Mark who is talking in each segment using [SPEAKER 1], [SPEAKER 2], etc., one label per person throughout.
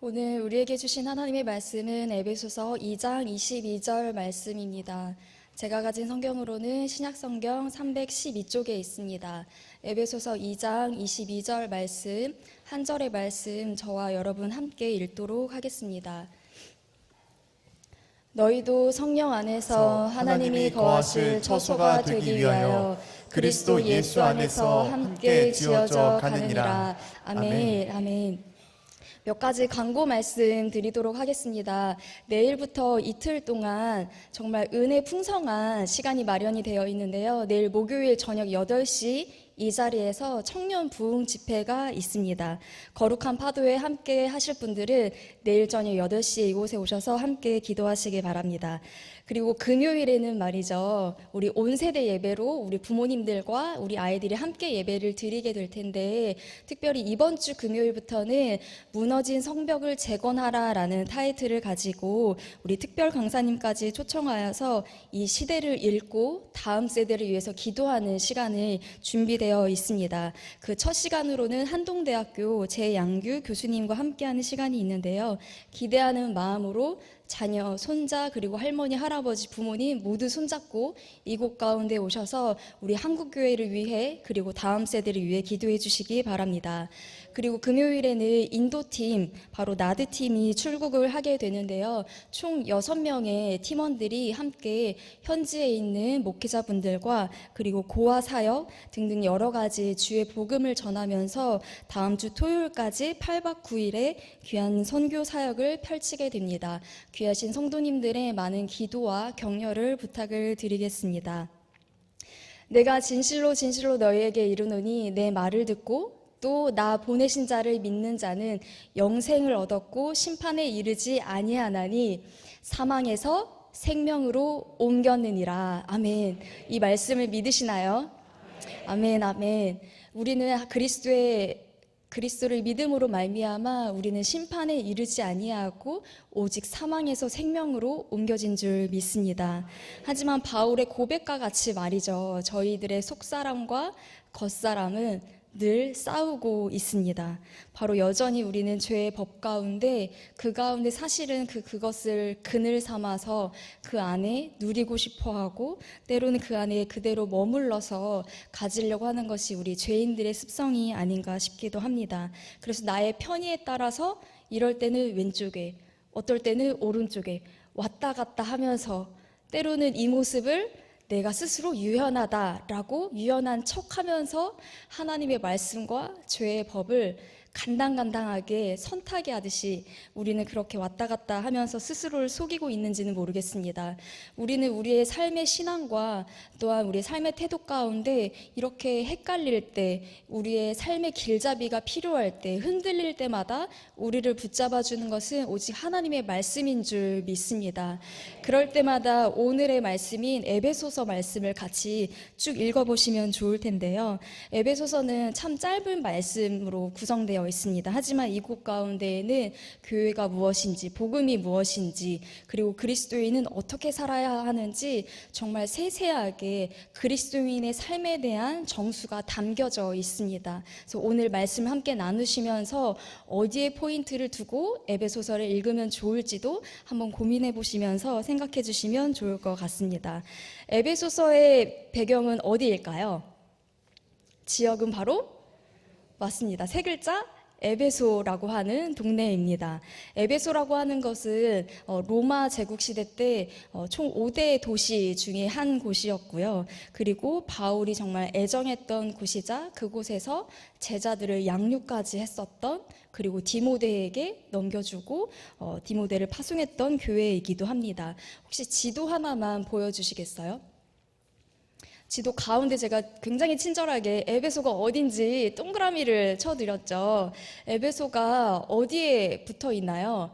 [SPEAKER 1] 오늘 우리에게 주신 하나님의 말씀은 에베소서 2장 22절 말씀입니다. 제가 가진 성경으로는 신약성경 312쪽에 있습니다. 에베소서 2장 22절 말씀, 한 절의 말씀 저와 여러분 함께 읽도록 하겠습니다. 너희도 성령 안에서 하나님이 거하실 처소가 되기 위하여 그리스도 예수 안에서 함께 지어져 가느니라. 아멘. 아멘. 몇 가지 광고 말씀 드리도록 하겠습니다. 내일부터 이틀 동안 정말 은혜 풍성한 시간이 마련이 되어 있는데요. 내일 목요일 저녁 8시 이 자리에서 청년 부흥 집회가 있습니다. 거룩한 파도에 함께 하실 분들은 내일 저녁 8시에 이곳에 오셔서 함께 기도하시기 바랍니다. 그리고 금요일에는 말이죠, 우리 온 세대 예배로 우리 부모님들과 우리 아이들이 함께 예배를 드리게 될 텐데, 특별히 이번 주 금요일부터는 무너진 성벽을 재건하라라는 타이틀을 가지고 우리 특별 강사님까지 초청하여서 이 시대를 읽고 다음 세대를 위해서 기도하는 시간을 준비되어 있습니다. 그 첫 시간으로는 한동대학교 제양규 교수님과 함께하는 시간이 있는데요. 기대하는 마음으로 자녀, 손자, 그리고 할머니, 할아버지, 부모님 모두 손잡고 이곳 가운데 오셔서 우리 한국교회를 위해 그리고 다음 세대를 위해 기도해 주시기 바랍니다. 그리고 금요일에는 인도팀, 바로 나드팀이 출국을 하게 되는데요. 총 6명의 팀원들이 함께 현지에 있는 목회자분들과 그리고 고아 사역 등등 여러 가지 주의 복음을 전하면서 다음 주 토요일까지 8박 9일의 귀한 선교 사역을 펼치게 됩니다. 귀하신 성도님들의 많은 기도와 격려를 부탁을 드리겠습니다. 내가 진실로 너희에게 이르노니 내 말을 듣고 또 나 보내신 자를 믿는 자는 영생을 얻었고 심판에 이르지 아니하나니 사망에서 생명으로 옮겼느니라. 아멘. 이 말씀을 믿으시나요? 아멘, 아멘. 우리는 그리스도를 믿음으로 말미암아 우리는 심판에 이르지 아니하고 오직 사망에서 생명으로 옮겨진 줄 믿습니다. 하지만 바울의 고백과 같이 말이죠, 저희들의 속사람과 겉사람은 늘 싸우고 있습니다. 바로 여전히 우리는 죄의 법 가운데 그 가운데 사실은 그것을 그늘 삼아서 그 안에 누리고 싶어하고 때로는 그 안에 그대로 머물러서 가지려고 하는 것이 우리 죄인들의 습성이 아닌가 싶기도 합니다. 그래서 나의 편의에 따라서 이럴 때는 왼쪽에, 어떨 때는 오른쪽에 왔다 갔다 하면서 때로는 이 모습을 내가 스스로 유연하다라고 유연한 척하면서 하나님의 말씀과 죄의 법을 간당간당하게 선타게 하듯이 우리는 그렇게 왔다 갔다 하면서 스스로를 속이고 있는지는 모르겠습니다. 우리는 우리의 삶의 신앙과 또한 우리의 삶의 태도 가운데 이렇게 헷갈릴 때, 우리의 삶의 길잡이가 필요할 때, 흔들릴 때마다 우리를 붙잡아주는 것은 오직 하나님의 말씀인 줄 믿습니다. 그럴 때마다 오늘의 말씀인 에베소서 말씀을 같이 쭉 읽어보시면 좋을 텐데요. 에베소서는 참 짧은 말씀으로 구성되어 있습니다. 하지만 이곳 가운데에는 교회가 무엇인지, 복음이 무엇인지, 그리고 그리스도인은 어떻게 살아야 하는지 정말 세세하게 그리스도인의 삶에 대한 정수가 담겨져 있습니다. 그래서 오늘 말씀 함께 나누시면서 어디에 포인트를 두고 에베소서를 읽으면 좋을지도 한번 고민해 보시면서 생각해 주시면 좋을 것 같습니다. 에베소서의 배경은 어디일까요? 지역은 바로 맞습니다. 세 글자 에베소라고 하는 동네입니다. 에베소라고 하는 것은 로마 제국 시대 때 총 5대 도시 중에 한 곳이었고요. 그리고 바울이 정말 애정했던 곳이자 그곳에서 제자들을 양육까지 했었던, 그리고 디모데에게 넘겨주고 디모데를 파송했던 교회이기도 합니다. 혹시 지도 하나만 보여주시겠어요? 지도 가운데 제가 굉장히 친절하게 에베소가 어딘지 동그라미를 쳐드렸죠. 에베소가 어디에 붙어 있나요?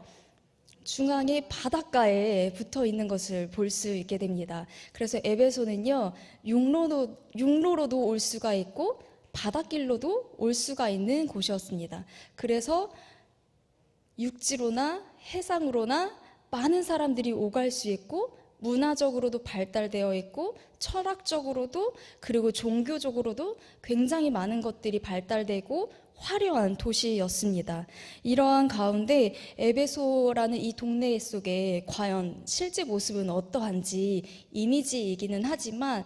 [SPEAKER 1] 중앙의 바닷가에 붙어 있는 것을 볼 수 있게 됩니다. 그래서 에베소는요, 육로로도 올 수가 있고 바닷길로도 올 수가 있는 곳이었습니다. 그래서 육지로나 해상으로나 많은 사람들이 오갈 수 있고 문화적으로도 발달되어 있고 철학적으로도 그리고 종교적으로도 굉장히 많은 것들이 발달되고 화려한 도시였습니다. 이러한 가운데 에베소라는 이 동네 속에 과연 실제 모습은 어떠한지 이미지이기는 하지만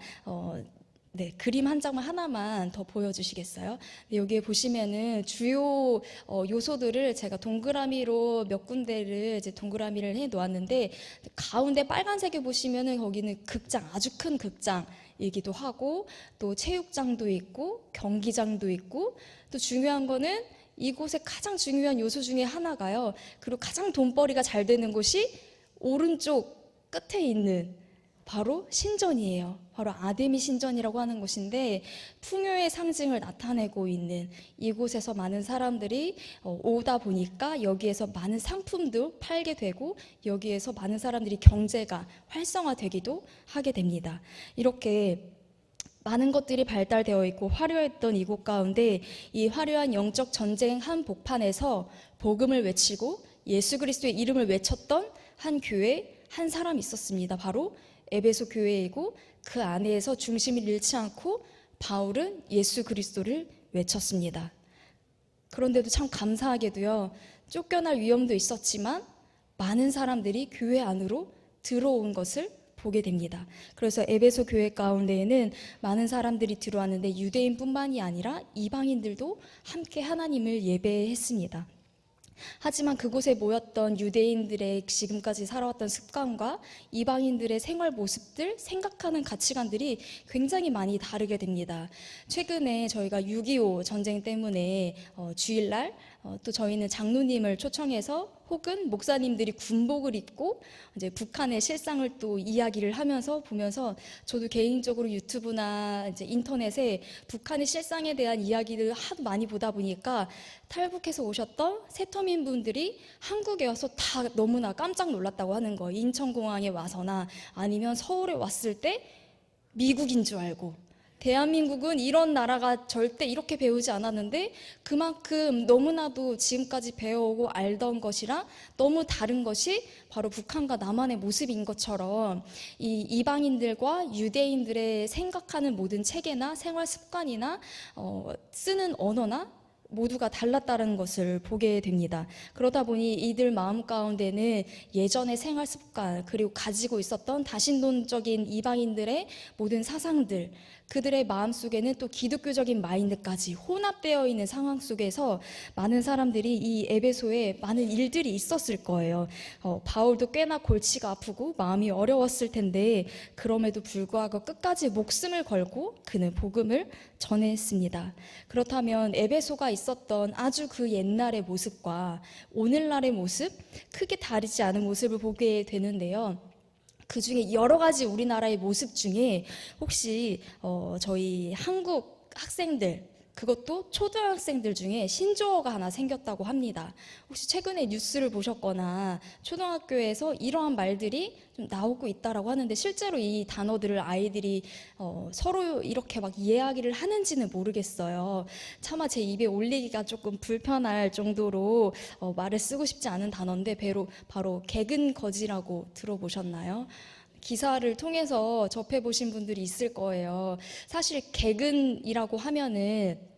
[SPEAKER 1] 그림 한 장만 하나만 더 보여주시겠어요? 네, 여기에 보시면은 주요 요소들을 제가 동그라미로 몇 군데를 이제 동그라미를 해 놓았는데, 가운데 빨간색에 보시면은 거기는 극장, 아주 큰 극장이기도 하고, 또 체육장도 있고 경기장도 있고, 또 중요한 거는 이곳의 가장 중요한 요소 중에 하나가요, 그리고 가장 돈벌이가 잘 되는 곳이 오른쪽 끝에 있는 바로 신전이에요. 바로 아데미 신전이라고 하는 곳인데, 풍요의 상징을 나타내고 있는 이곳에서 많은 사람들이 오다 보니까 여기에서 많은 상품도 팔게 되고, 여기에서 많은 사람들이 경제가 활성화되기도 하게 됩니다. 이렇게 많은 것들이 발달되어 있고 화려했던 이곳 가운데, 이 화려한 영적 전쟁 한복판에서 복음을 외치고 예수 그리스도의 이름을 외쳤던 한 교회, 한 사람이 있었습니다. 바로 에베소 교회이고, 그 안에서 중심을 잃지 않고 바울은 예수 그리스도를 외쳤습니다. 그런데도 참 감사하게도요, 쫓겨날 위험도 있었지만 많은 사람들이 교회 안으로 들어온 것을 보게 됩니다. 그래서 에베소 교회 가운데에는 많은 사람들이 들어왔는데, 유대인뿐만이 아니라 이방인들도 함께 하나님을 예배했습니다. 하지만 그곳에 모였던 유대인들의 지금까지 살아왔던 습관과 이방인들의 생활 모습들, 생각하는 가치관들이 굉장히 많이 다르게 됩니다. 최근에 저희가 6.25 전쟁 때문에 주일날 또 저희는 장로님을 초청해서, 혹은 목사님들이 군복을 입고 이제 북한의 실상을 또 이야기를 하면서 보면서, 저도 개인적으로 유튜브나 이제 인터넷에 북한의 실상에 대한 이야기를 하도 많이 보다 보니까 탈북해서 오셨던 세터민 분들이 한국에 와서 다 너무나 깜짝 놀랐다고 하는 거예요. 인천공항에 와서나 아니면 서울에 왔을 때 미국인 줄 알고, 대한민국은 이런 나라가 절대 이렇게 배우지 않았는데 그만큼 너무나도 지금까지 배워오고 알던 것이랑 너무 다른 것이 바로 북한과 남한의 모습인 것처럼, 이 이방인들과 유대인들의 생각하는 모든 체계나 생활 습관이나 쓰는 언어나 모두가 달랐다는 것을 보게 됩니다. 그러다 보니 이들 마음 가운데는 예전의 생활 습관, 그리고 가지고 있었던 다신론적인 이방인들의 모든 사상들, 그들의 마음속에는 또 기독교적인 마인드까지 혼합되어 있는 상황 속에서 많은 사람들이 이 에베소에 많은 일들이 있었을 거예요. 바울도 꽤나 골치가 아프고 마음이 어려웠을 텐데, 그럼에도 불구하고 끝까지 목숨을 걸고 그는 복음을 전했습니다. 그렇다면 에베소가 있었던 아주 그 옛날의 모습과 오늘날의 모습, 크게 다르지 않은 모습을 보게 되는데요. 그 중에 여러 가지 우리나라의 모습 중에 혹시 저희 한국 학생들, 그것도 초등학생들 중에 신조어가 하나 생겼다고 합니다. 혹시 최근에 뉴스를 보셨거나 초등학교에서 이러한 말들이 좀 나오고 있다라고 하는데, 실제로 이 단어들을 아이들이 서로 이렇게 막 이야기를 하는지는 모르겠어요. 차마 제 입에 올리기가 조금 불편할 정도로 말을 쓰고 싶지 않은 단어인데, 바로 개근거지라고 들어보셨나요? 기사를 통해서 접해보신 분들이 있을 거예요. 사실 개근이라고 하면은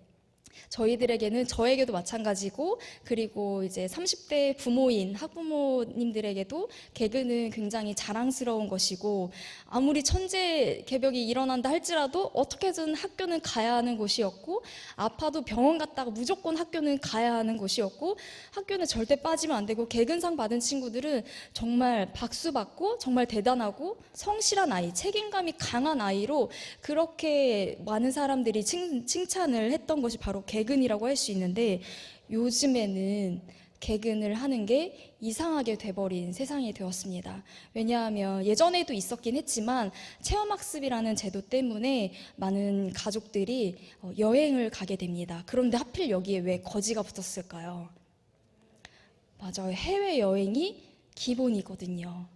[SPEAKER 1] 저희들에게는, 저에게도 마찬가지고, 그리고 이제 30대 부모인 학부모님들에게도 개근은 굉장히 자랑스러운 것이고, 아무리 천재 개벽이 일어난다 할지라도 어떻게든 학교는 가야 하는 곳이었고, 아파도 병원 갔다가 무조건 학교는 가야 하는 곳이었고, 학교는 절대 빠지면 안 되고, 개근상 받은 친구들은 정말 박수 받고 정말 대단하고 성실한 아이, 책임감이 강한 아이로 그렇게 많은 사람들이 칭찬을 했던 것이 바로 개근이라고 할 수 있는데, 요즘에는 개근을 하는 게 이상하게 돼버린 세상이 되었습니다. 왜냐하면 예전에도 있었긴 했지만 체험학습이라는 제도 때문에 많은 가족들이 여행을 가게 됩니다. 그런데 하필 여기에 왜 거지가 붙었을까요? 맞아요. 해외여행이 기본이거든요.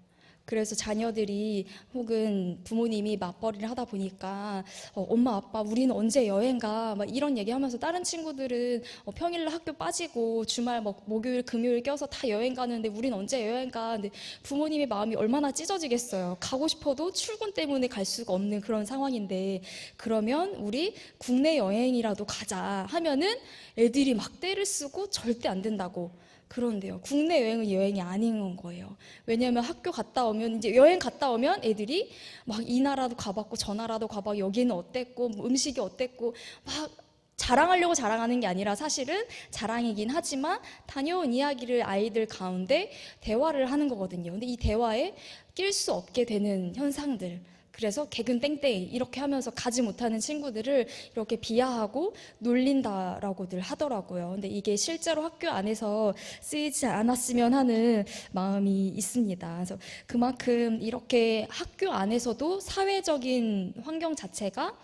[SPEAKER 1] 그래서 자녀들이 혹은 부모님이 맞벌이를 하다 보니까 엄마 아빠 우리는 언제 여행 가? 막 이런 얘기하면서 다른 친구들은 평일날 학교 빠지고 주말 목요일 금요일 껴서 다 여행 가는데 우린 언제 여행 가? 근데 부모님의 마음이 얼마나 찢어지겠어요. 가고 싶어도 출근 때문에 갈 수가 없는 그런 상황인데, 그러면 우리 국내 여행이라도 가자 하면은 애들이 막 떼를 쓰고 절대 안 된다고 그런데요. 국내 여행은 여행이 아닌 거예요. 왜냐하면 학교 갔다 오면, 이제 여행 갔다 오면 애들이 막 이 나라도 가봤고 저 나라도 가봤고 여기는 어땠고 뭐 음식이 어땠고 막 자랑하려고 자랑하는 게 아니라 사실은 자랑이긴 하지만 다녀온 이야기를 아이들 가운데 대화를 하는 거거든요. 근데 이 대화에 낄 수 없게 되는 현상들, 그래서 개근 땡땡이 이렇게 하면서 가지 못하는 친구들을 이렇게 비하하고 놀린다라고들 하더라고요. 근데 이게 실제로 학교 안에서 쓰이지 않았으면 하는 마음이 있습니다. 그래서 그만큼 이렇게 학교 안에서도 사회적인 환경 자체가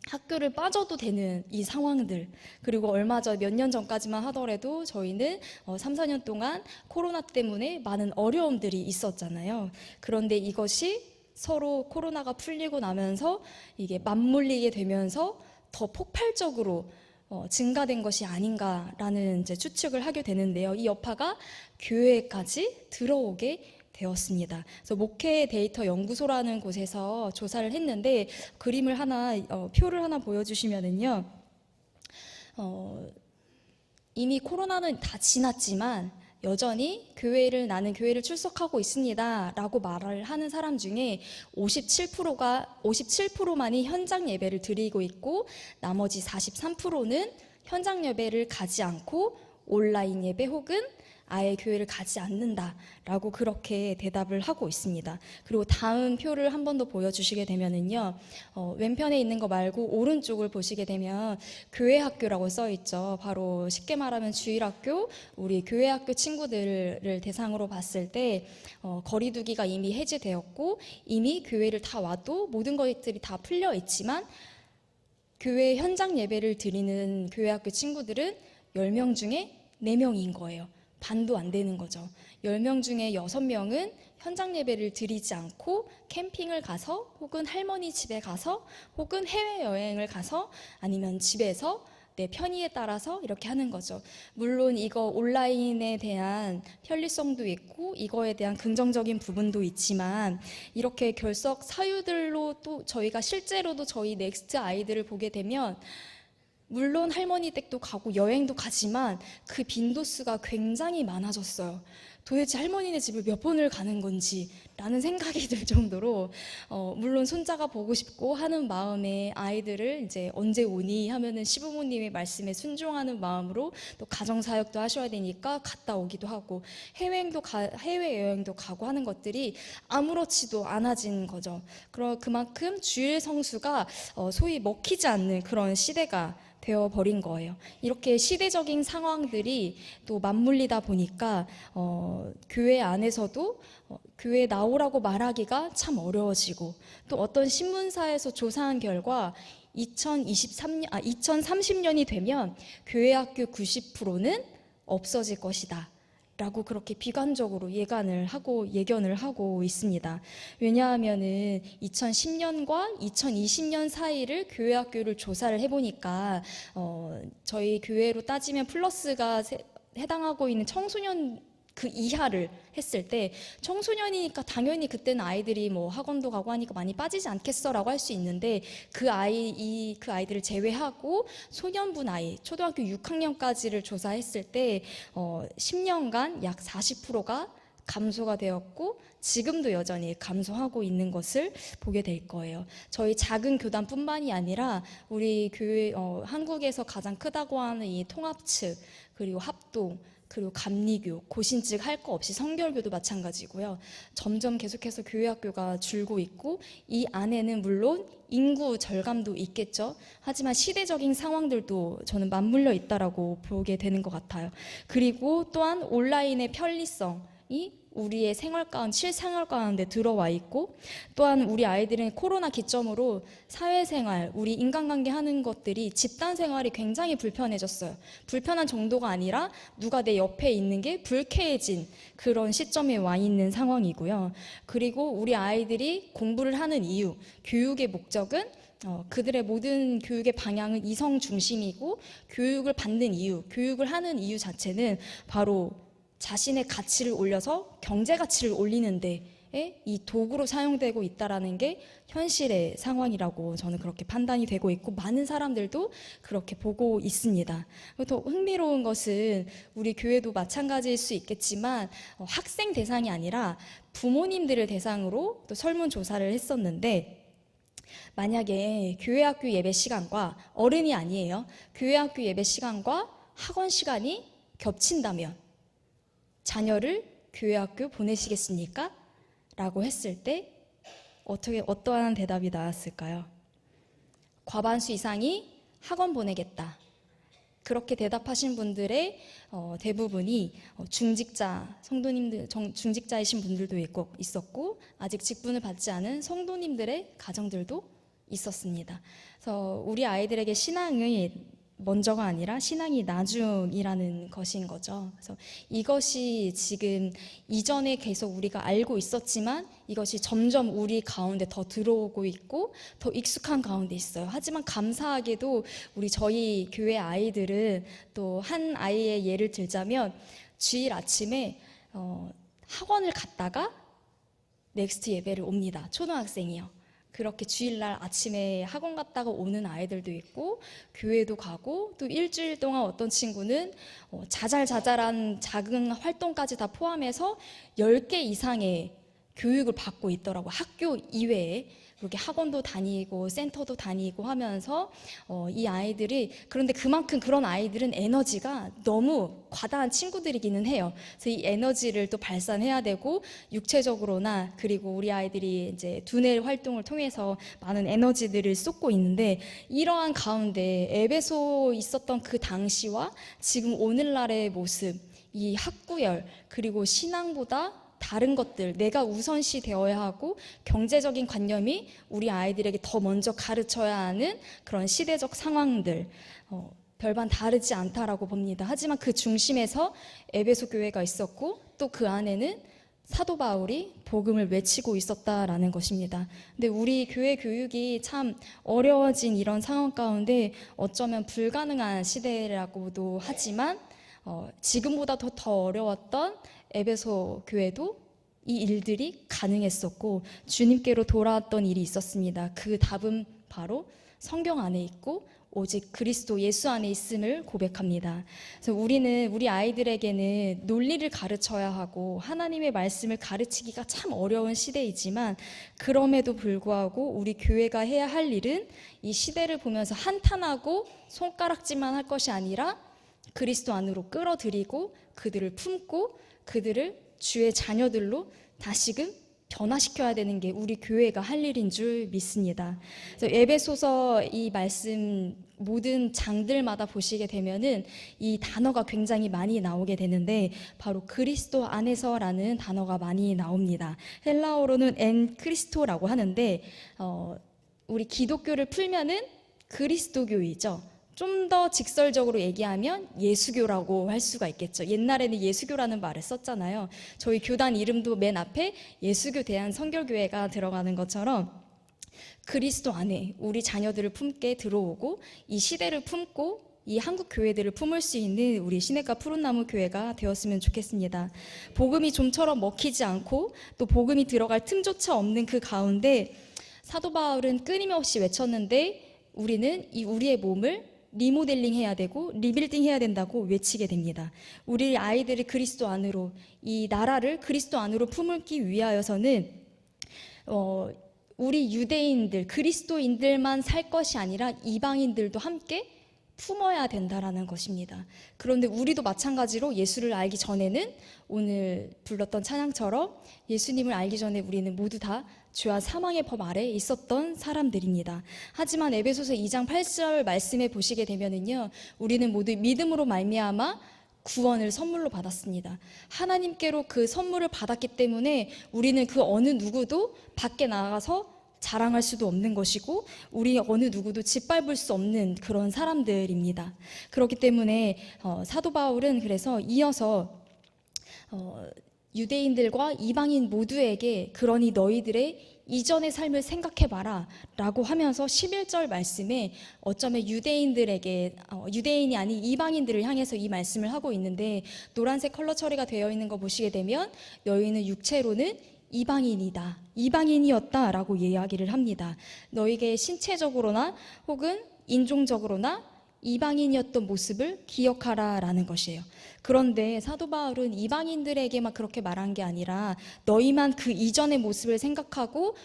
[SPEAKER 1] 학교를 빠져도 되는 이 상황들, 그리고 얼마 전 몇 년 전까지만 하더라도 저희는 3, 4년 동안 코로나 때문에 많은 어려움들이 있었잖아요. 그런데 이것이 서로 코로나가 풀리고 나면서 이게 맞물리게 되면서 더 폭발적으로 증가된 것이 아닌가라는 이제 추측을 하게 되는데요. 이 여파가 교회까지 들어오게 되었습니다. 그래서 목회 데이터 연구소라는 곳에서 조사를 했는데 그림을 하나, 표를 하나 보여주시면은요, 이미 코로나는 다 지났지만 여전히 나는 교회를 출석하고 있습니다 라고 말을 하는 사람 중에 57%만이 현장 예배를 드리고 있고, 나머지 43%는 현장 예배를 가지 않고 온라인 예배 혹은 아예 교회를 가지 않는다라고 그렇게 대답을 하고 있습니다. 그리고 다음 표를 한 번 더 보여주시게 되면은요, 왼편에 있는 거 말고 오른쪽을 보시게 되면 교회 학교라고 써 있죠. 바로 쉽게 말하면 주일학교, 우리 교회 학교 친구들을 대상으로 봤을 때 거리두기가 이미 해제되었고 이미 교회를 다 와도 모든 것들이 다 풀려 있지만 교회 현장 예배를 드리는 교회 학교 친구들은 10명 중에 4명인 거예요. 반도 안 되는 거죠. 10명 중에 6명은 현장 예배를 드리지 않고 캠핑을 가서 혹은 할머니 집에 가서 혹은 해외여행을 가서 아니면 집에서 내 편의에 따라서 이렇게 하는 거죠. 물론 이거 온라인에 대한 편리성도 있고 이거에 대한 긍정적인 부분도 있지만 이렇게 결석 사유들로 또 저희가 실제로도 저희 넥스트 아이들을 보게 되면 물론 할머니 댁도 가고 여행도 가지만 그 빈도수가 굉장히 많아졌어요. 도대체 할머니네 집을 몇 번을 가는 건지 라는 생각이 들 정도로 물론 손자가 보고 싶고 하는 마음에 아이들을 이제 언제 오니 하면은 시부모님의 말씀에 순종하는 마음으로 또 가정사역도 하셔야 되니까 갔다 오기도 하고 해외여행도 가고 하는 것들이 아무렇지도 않아진 거죠. 그만큼 주일 성수가 소위 먹히지 않는 그런 시대가 되어버린 거예요. 이렇게 시대적인 상황들이 또 맞물리다 보니까 교회 안에서도 교회에 나오라고 말하기가 참 어려워지고, 또 어떤 신문사에서 조사한 결과 2030년이 되면 교회 학교 90%는 없어질 것이다 라고 그렇게 비관적으로 예견을 하고 있습니다. 왜냐하면은 2010년과 2020년 사이를 교회 학교를 조사를 해보니까 저희 교회로 따지면 플러스가 해당하고 있는 청소년 그 이하를 했을 때 청소년이니까 당연히 그때는 아이들이 뭐 학원도 가고 하니까 많이 빠지지 않겠어라고 할 수 있는데 그 아이들을 제외하고 소년부 나이 초등학교 6학년까지를 조사했을 때 10년간 약 40%가 감소가 되었고 지금도 여전히 감소하고 있는 것을 보게 될 거예요. 저희 작은 교단뿐만이 아니라 우리 교회 한국에서 가장 크다고 하는 이 통합측, 그리고 합동, 그리고 감리교, 고신즉 할 거 없이 성결교도 마찬가지고요. 점점 계속해서 교회학교가 줄고 있고 이 안에는 물론 인구 절감도 있겠죠. 하지만 시대적인 상황들도 저는 맞물려 있다라고 보게 되는 것 같아요. 그리고 또한 온라인의 편리성이 우리의 실생활 가운데 들어와 있고, 또한 우리 아이들은 코로나 기점으로 사회생활, 우리 인간관계 하는 것들이 집단 생활이 굉장히 불편해졌어요. 불편한 정도가 아니라 누가 내 옆에 있는 게 불쾌해진 그런 시점에 와 있는 상황이고요. 그리고 우리 아이들이 공부를 하는 이유, 교육의 목적은 그들의 모든 교육의 방향은 이성 중심이고, 교육을 받는 이유, 교육을 하는 이유 자체는 바로 자신의 가치를 올려서 경제 가치를 올리는 데에 이 도구로 사용되고 있다라는 게 현실의 상황이라고 저는 그렇게 판단이 되고 있고, 많은 사람들도 그렇게 보고 있습니다. 더 흥미로운 것은 우리 교회도 마찬가지일 수 있겠지만 학생 대상이 아니라 부모님들을 대상으로 또 설문조사를 했었는데, 만약에 교회학교 예배 시간과, 어른이 아니에요, 교회학교 예배 시간과 학원 시간이 겹친다면 자녀를 교회학교 보내시겠습니까? 라고 했을 때 어떠한 대답이 나왔을까요? 과반수 이상이 학원 보내겠다. 그렇게 대답하신 분들의 대부분이 중직자 성도님들, 중직자이신 분들도 있었고, 아직 직분을 받지 않은 성도님들의 가정들도 있었습니다. 그래서 우리 아이들에게 신앙이 먼저가 아니라 신앙이 나중이라는 것인 거죠. 그래서 이것이 지금 이전에 계속 우리가 알고 있었지만 이것이 점점 우리 가운데 더 들어오고 있고 더 익숙한 가운데 있어요. 하지만 감사하게도 저희 교회 아이들은, 또 한 아이의 예를 들자면 주일 아침에 학원을 갔다가 넥스트 예배를 옵니다. 초등학생이요. 그렇게 주일날 아침에 학원 갔다가 오는 아이들도 있고, 교회도 가고, 또 일주일 동안 어떤 친구는 자잘자잘한 작은 활동까지 다 포함해서 10개 이상의 교육을 받고 있더라고. 학교 이외에 그렇게 학원도 다니고 센터도 다니고 하면서 이 아이들이, 그런데 그만큼 그런 아이들은 에너지가 너무 과다한 친구들이기는 해요. 그래서 이 에너지를 또 발산해야 되고, 육체적으로나, 그리고 우리 아이들이 이제 두뇌 활동을 통해서 많은 에너지들을 쏟고 있는데, 이러한 가운데 에베소 있었던 그 당시와 지금 오늘날의 모습, 이 학구열, 그리고 신앙보다 다른 것들, 내가 우선시 되어야 하고 경제적인 관념이 우리 아이들에게 더 먼저 가르쳐야 하는 그런 시대적 상황들, 별반 다르지 않다라고 봅니다. 하지만 그 중심에서 에베소 교회가 있었고, 또 그 안에는 사도 바울이 복음을 외치고 있었다라는 것입니다. 근데 우리 교회 교육이 참 어려워진 이런 상황 가운데 어쩌면 불가능한 시대라고도 하지만, 지금보다 더 어려웠던 에베소 교회도 이 일들이 가능했었고 주님께로 돌아왔던 일이 있었습니다. 그 답은 바로 성경 안에 있고 오직 그리스도 예수 안에 있음을 고백합니다. 그래서 우리 아이들에게는 논리를 가르쳐야 하고 하나님의 말씀을 가르치기가 참 어려운 시대이지만, 그럼에도 불구하고 우리 교회가 해야 할 일은 이 시대를 보면서 한탄하고 손가락질만 할 것이 아니라 그리스도 안으로 끌어들이고 그들을 품고 그들을 주의 자녀들로 다시금 변화시켜야 되는 게 우리 교회가 할 일인 줄 믿습니다. 그래서 에베소서 이 말씀 모든 장들마다 보시게 되면은 이 단어가 굉장히 많이 나오게 되는데, 바로 그리스도 안에서라는 단어가 많이 나옵니다. 헬라어로는 엔 크리스토라고 하는데, 우리 기독교를 풀면은 그리스도교이죠. 좀 더 직설적으로 얘기하면 예수교라고 할 수가 있겠죠. 옛날에는 예수교라는 말을 썼잖아요. 저희 교단 이름도 맨 앞에 예수교 대한선결교회가 들어가는 것처럼 그리스도 안에 우리 자녀들을 품게 들어오고, 이 시대를 품고 이 한국 교회들을 품을 수 있는 우리 시냇가 푸른나무 교회가 되었으면 좋겠습니다. 복음이 좀처럼 먹히지 않고 또 복음이 들어갈 틈조차 없는 그 가운데 사도 바울은 끊임없이 외쳤는데, 우리는 우리의 몸을 리모델링 해야 되고 리빌딩 해야 된다고 외치게 됩니다. 우리 아이들을 그리스도 안으로, 이 나라를 그리스도 안으로 품기 위하여서는 우리 유대인들, 그리스도인들만 살 것이 아니라 이방인들도 함께 품어야 된다라는 것입니다. 그런데 우리도 마찬가지로 예수를 알기 전에는, 오늘 불렀던 찬양처럼 예수님을 알기 전에 우리는 모두 다 죄와 사망의 법 아래 있었던 사람들입니다. 하지만 에베소서 2장 8절 말씀에 보시게 되면은요, 우리는 모두 믿음으로 말미암아 구원을 선물로 받았습니다. 하나님께로 그 선물을 받았기 때문에 우리는 그 어느 누구도 밖에 나가서 자랑할 수도 없는 것이고 우리 어느 누구도 짓밟을 수 없는 그런 사람들입니다. 그렇기 때문에 사도 바울은 그래서 이어서 유대인들과 이방인 모두에게 그러니 너희들의 이전의 삶을 생각해봐라 라고 하면서 11절 말씀에 어쩌면 유대인들에게 유대인이 아닌 이방인들을 향해서 이 말씀을 하고 있는데, 노란색 컬러 처리가 되어 있는 거 보시게 되면 너희는 육체로는 이방인이다, 이방인이었다 라고 이야기를 합니다. 너에게 신체적으로나 혹은 인종적으로나 이방인이었던 모습을 기억하라 라는 것이에요. 그런데 사도 바울은 이방인들에게만 그렇게 말한 게 아니라 너희만 그 이전의 모습을 생각하고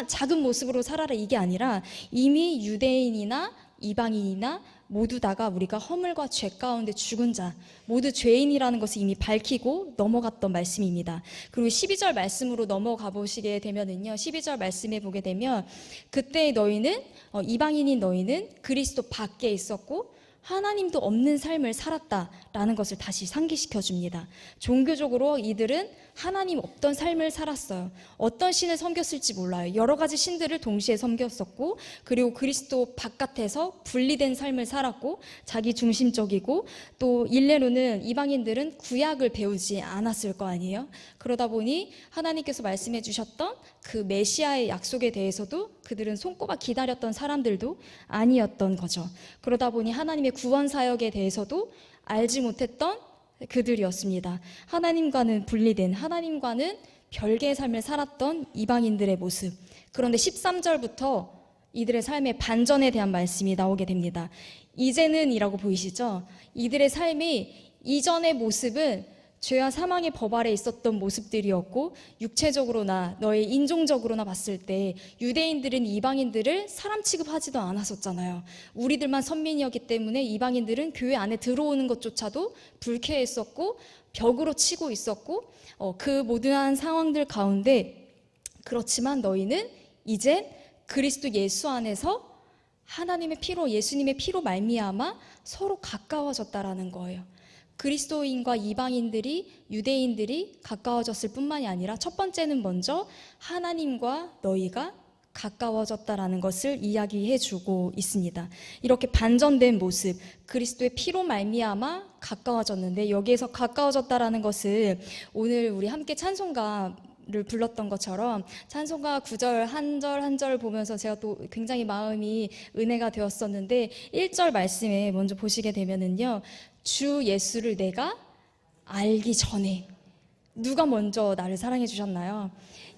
[SPEAKER 1] 작은 모습으로 살아라, 이게 아니라 이미 유대인이나 이방인이나 모두 다가 우리가 허물과 죄 가운데 죽은 자, 모두 죄인이라는 것을 이미 밝히고 넘어갔던 말씀입니다. 그리고 12절 말씀으로 넘어가 보시게 되면은요, 12절 말씀에 보게 되면 그때 너희는 이방인인 너희는 그리스도 밖에 있었고 하나님도 없는 삶을 살았다라는 것을 다시 상기시켜 줍니다. 종교적으로 이들은 하나님 없던 삶을 살았어요. 어떤 신을 섬겼을지 몰라요. 여러 가지 신들을 동시에 섬겼었고, 그리고 그리스도 바깥에서 분리된 삶을 살았고, 자기 중심적이고, 또 일례로는 이방인들은 구약을 배우지 않았을 거 아니에요. 그러다 보니 하나님께서 말씀해 주셨던 그 메시아의 약속에 대해서도 그들은 손꼽아 기다렸던 사람들도 아니었던 거죠. 그러다 보니 하나님의 구원 사역에 대해서도 알지 못했던 그들이었습니다. 하나님과는 분리된, 하나님과는 별개의 삶을 살았던 이방인들의 모습. 그런데 13절부터 이들의 삶의 반전에 대한 말씀이 나오게 됩니다. 이제는 이라고 보이시죠? 이들의 삶이 이전의 모습은 죄와 사망의 법 아래 있었던 모습들이었고, 육체적으로나 너의 인종적으로나 봤을 때 유대인들은 이방인들을 사람 취급하지도 않았었잖아요. 우리들만 선민이었기 때문에 이방인들은 교회 안에 들어오는 것조차도 불쾌했었고 벽으로 치고 있었고, 그 모든 상황들 가운데 그렇지만 너희는 이제 그리스도 예수 안에서 하나님의 피로, 예수님의 피로 말미암아 서로 가까워졌다라는 거예요. 그리스도인과 이방인들이, 유대인들이 가까워졌을 뿐만이 아니라 첫 번째는 먼저 하나님과 너희가 가까워졌다라는 것을 이야기해 주고 있습니다. 이렇게 반전된 모습, 그리스도의 피로 말미암아 가까워졌는데, 여기에서 가까워졌다라는 것을 오늘 우리 함께 찬송가를 불렀던 것처럼 찬송가 9절 한 절 한 절 보면서 제가 또 굉장히 마음이 은혜가 되었었는데, 1절 말씀에 먼저 보시게 되면은요, 주 예수를 내가 알기 전에, 누가 먼저 나를 사랑해 주셨나요?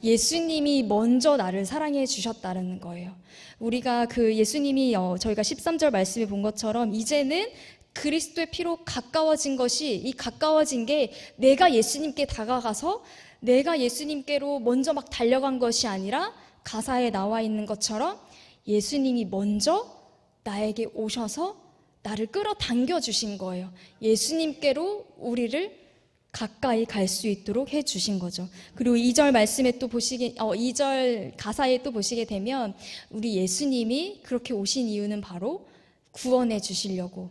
[SPEAKER 1] 예수님이 먼저 나를 사랑해 주셨다는 거예요. 우리가 그 예수님이 저희가 13절 말씀에 본 것처럼 이제는 그리스도의 피로 가까워진 것이, 이 가까워진 게 내가 예수님께 다가가서 내가 예수님께로 먼저 막 달려간 것이 아니라 가사에 나와 있는 것처럼 예수님이 먼저 나에게 오셔서 나를 끌어당겨 주신 거예요. 예수님께로 우리를 가까이 갈 수 있도록 해 주신 거죠. 그리고 2절 말씀에 또 2절 가사에 또 보시게 되면 우리 예수님이 그렇게 오신 이유는 바로 구원해 주시려고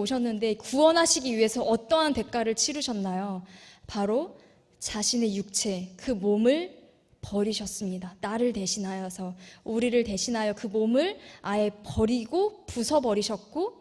[SPEAKER 1] 오셨는데, 구원하시기 위해서 어떠한 대가를 치르셨나요? 바로 자신의 육체, 그 몸을 버리셨습니다. 나를 대신하여서, 우리를 대신하여 그 몸을 아예 버리고 부숴버리셨고,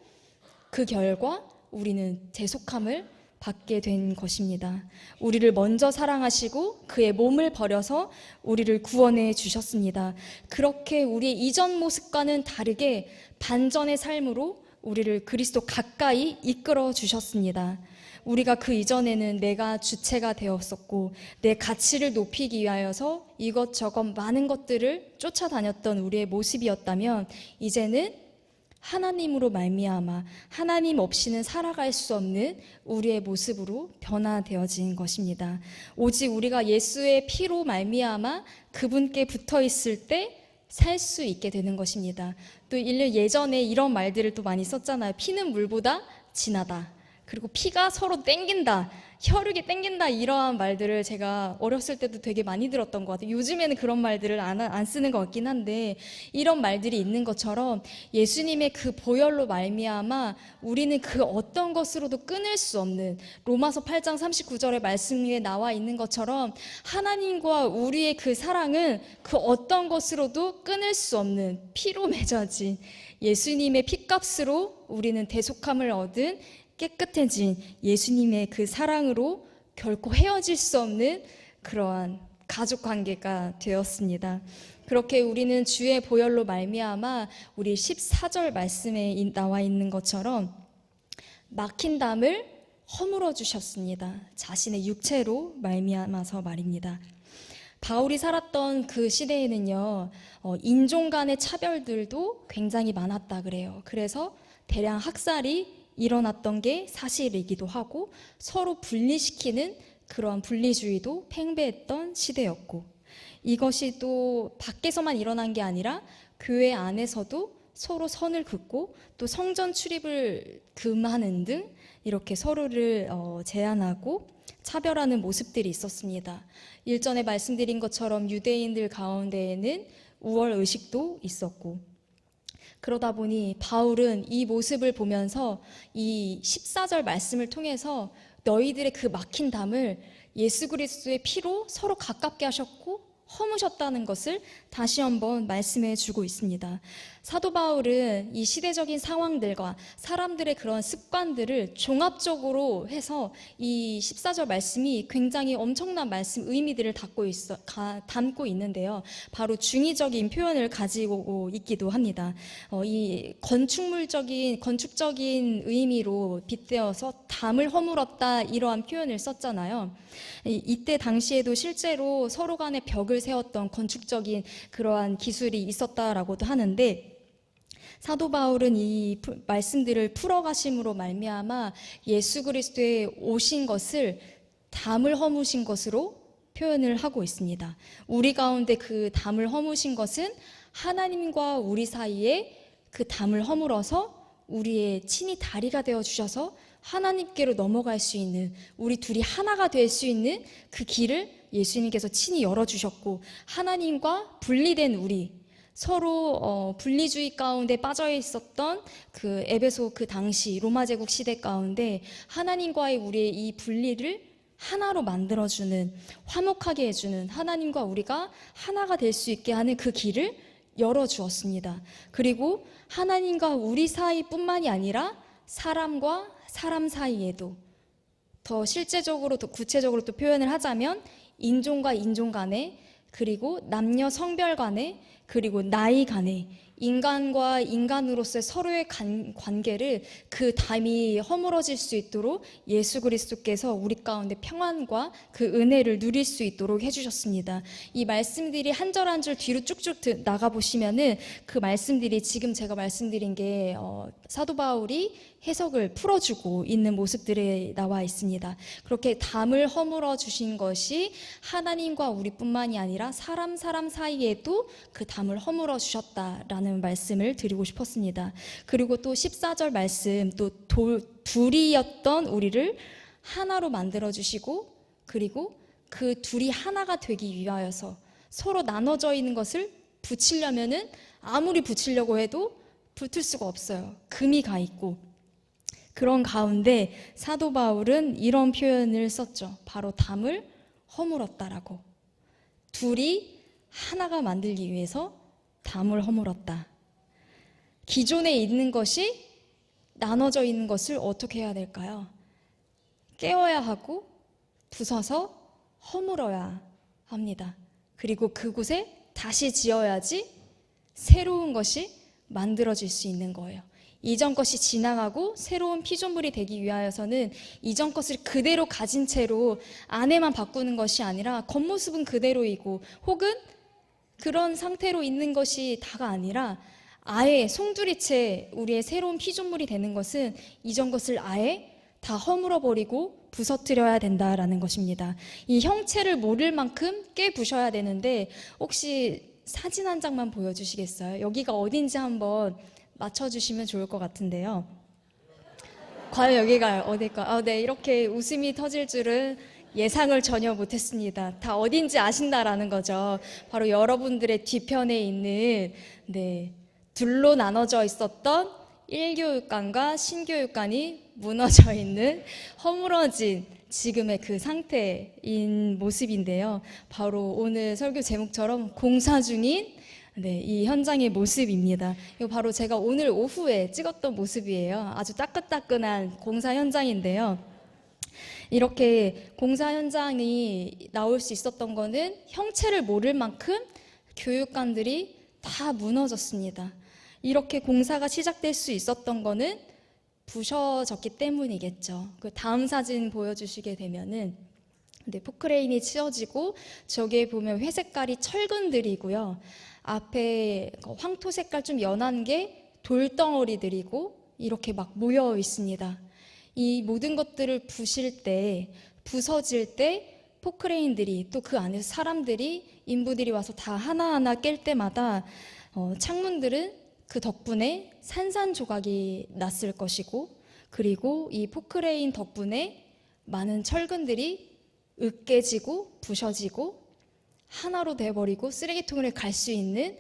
[SPEAKER 1] 그 결과 우리는 대속함을 받게 된 것입니다. 우리를 먼저 사랑하시고 그의 몸을 버려서 우리를 구원해 주셨습니다. 그렇게 우리의 이전 모습과는 다르게 반전의 삶으로 우리를 그리스도 가까이 이끌어 주셨습니다. 우리가 그 이전에는 내가 주체가 되었었고 내 가치를 높이기 위하여서 이것저것 많은 것들을 쫓아다녔던 우리의 모습이었다면, 이제는 하나님으로 말미암아 하나님 없이는 살아갈 수 없는 우리의 모습으로 변화되어진 것입니다. 오직 우리가 예수의 피로 말미암아 그분께 붙어 있을 때 살 수 있게 되는 것입니다. 또 예전에 이런 말들을 또 많이 썼잖아요. 피는 물보다 진하다. 그리고 피가 서로 땡긴다. 혈육이 땡긴다, 이러한 말들을 제가 어렸을 때도 되게 많이 들었던 것 같아요. 요즘에는 그런 말들을 안 쓰는 것 같긴 한데, 이런 말들이 있는 것처럼 예수님의 그 보혈로 말미암아 우리는 그 어떤 것으로도 끊을 수 없는, 로마서 8장 39절의 말씀에 나와 있는 것처럼 하나님과 우리의 그 사랑은 그 어떤 것으로도 끊을 수 없는 피로 맺어진 예수님의 피값으로 우리는 대속함을 얻은 깨끗해진 예수님의 그 사랑으로 결코 헤어질 수 없는 그러한 가족 관계가 되었습니다. 그렇게 우리는 주의 보혈로 말미암아 우리 14절 말씀에 나와 있는 것처럼 막힌 담을 허물어 주셨습니다. 자신의 육체로 말미암아서 말입니다. 바울이 살았던 그 시대에는요, 인종 간의 차별들도 굉장히 많았다 그래요. 그래서 대량 학살이 일어났던 게 사실이기도 하고, 서로 분리시키는 그런 분리주의도 팽배했던 시대였고, 이것이 또 밖에서만 일어난 게 아니라 교회 안에서도 서로 선을 긋고 또 성전 출입을 금하는 등 이렇게 서로를 제한하고 차별하는 모습들이 있었습니다. 일전에 말씀드린 것처럼 유대인들 가운데에는 우월 의식도 있었고, 그러다 보니 바울은 이 모습을 보면서 이 14절 말씀을 통해서 너희들의 그 막힌 담을 예수 그리스도의 피로 서로 가깝게 하셨고 허무셨다는 것을 다시 한번 말씀해 주고 있습니다. 사도 바울은 이 시대적인 상황들과 사람들의 그런 습관들을 종합적으로 해서 이 14절 말씀이 굉장히 엄청난 말씀 의미들을 담고 있는데요. 바로 중의적인 표현을 가지고 있기도 합니다. 이 건축적인 의미로 빗대어서 담을 허물었다, 이러한 표현을 썼잖아요. 이때 당시에도 실제로 서로 간에 벽을 세웠던 건축적인 그러한 기술이 있었다라고도 하는데, 사도 바울은 이 말씀들을 풀어가심으로 말미암아 예수 그리스도의 오신 것을 담을 허무신 것으로 표현을 하고 있습니다. 우리 가운데 그 담을 허무신 것은 하나님과 우리 사이에 그 담을 허물어서 우리의 친히 다리가 되어 주셔서 하나님께로 넘어갈 수 있는, 우리 둘이 하나가 될 수 있는 그 길을 예수님께서 친히 열어주셨고, 하나님과 분리된 우리, 서로 분리주의 가운데 빠져 있었던 그 에베소 그 당시 로마 제국 시대 가운데 하나님과의 우리의 이 분리를 하나로 만들어주는, 화목하게 해주는, 하나님과 우리가 하나가 될 수 있게 하는 그 길을 열어주었습니다. 그리고 하나님과 우리 사이뿐만이 아니라 사람과 사람 사이에도, 더 실제적으로 더 구체적으로 또 표현을 하자면 인종과 인종 간에, 그리고 남녀 성별 간에, 그리고 나이 간에, 인간과 인간으로서의 서로의 관계를 그 담이 허물어질 수 있도록 예수 그리스도께서 우리 가운데 평안과 그 은혜를 누릴 수 있도록 해주셨습니다. 이 말씀들이 한 절 한 절 뒤로 쭉쭉 나가보시면은 그 말씀들이 지금 제가 말씀드린 게 사도 바울이 해석을 풀어주고 있는 모습들이 나와 있습니다. 그렇게 담을 허물어 주신 것이 하나님과 우리뿐만이 아니라 사람 사이에도 그 담을 허물어 주셨다라는 말씀을 드리고 싶었습니다. 그리고 또 14절 말씀, 또 둘이었던 우리를 하나로 만들어 주시고, 그리고 그 둘이 하나가 되기 위하여서 서로 나눠져 있는 것을 붙이려면은 아무리 붙이려고 해도 붙을 수가 없어요. 금이 가 있고. 그런 가운데 사도 바울은 이런 표현을 썼죠. 바로 담을 허물었다라고. 둘이 하나가 만들기 위해서 담을 허물었다. 기존에 있는 것이 나눠져 있는 것을 어떻게 해야 될까요? 깨워야 하고 부숴서 허물어야 합니다. 그리고 그곳에 다시 지어야지 새로운 것이 만들어질 수 있는 거예요. 이전 것이 지나가고 새로운 피조물이 되기 위하여서는 이전 것을 그대로 가진 채로 안에만 바꾸는 것이 아니라 겉모습은 그대로이고, 혹은 그런 상태로 있는 것이 다가 아니라 아예 송두리째 우리의 새로운 피조물이 되는 것은 이전 것을 아예 다 허물어버리고 부서뜨려야 된다라는 것입니다. 이 형체를 모를 만큼 깨부셔야 되는데, 혹시 사진 한 장만 보여주시겠어요? 여기가 어딘지 한번 맞춰주시면 좋을 것 같은데요. 과연 여기가 어딜까? 네, 이렇게 웃음이 터질 줄은 예상을 전혀 못했습니다. 다 어딘지 아신다라는 거죠. 바로 여러분들의 뒤편에 있는, 네, 둘로 나눠져 있었던 1교육관과 신교육관이 무너져 있는 허물어진 지금의 그 상태인 모습인데요. 바로 오늘 설교 제목처럼 공사 중인, 네, 이 현장의 모습입니다. 이거 바로 제가 오늘 오후에 찍었던 모습이에요. 아주 따끈따끈한 공사 현장인데요. 이렇게 공사 현장이 나올 수 있었던 거는 형체를 모를 만큼 교육관들이 다 무너졌습니다. 이렇게 공사가 시작될 수 있었던 거는 부셔졌기 때문이겠죠. 그 다음 사진 보여주시게 되면은, 네, 포크레인이 치어지고 저기에 보면 회색깔이 철근들이고요. 앞에 황토 색깔 좀 연한 게 돌덩어리들이고 이렇게 막 모여 있습니다. 이 모든 것들을 부실 때, 부서질 때 포크레인들이, 또 그 안에서 사람들이, 인부들이 와서 다 하나하나 깰 때마다 창문들은 그 덕분에 산산조각이 났을 것이고, 그리고 이 포크레인 덕분에 많은 철근들이 으깨지고 부셔지고 하나로 돼버리고 쓰레기통을 갈 수 있는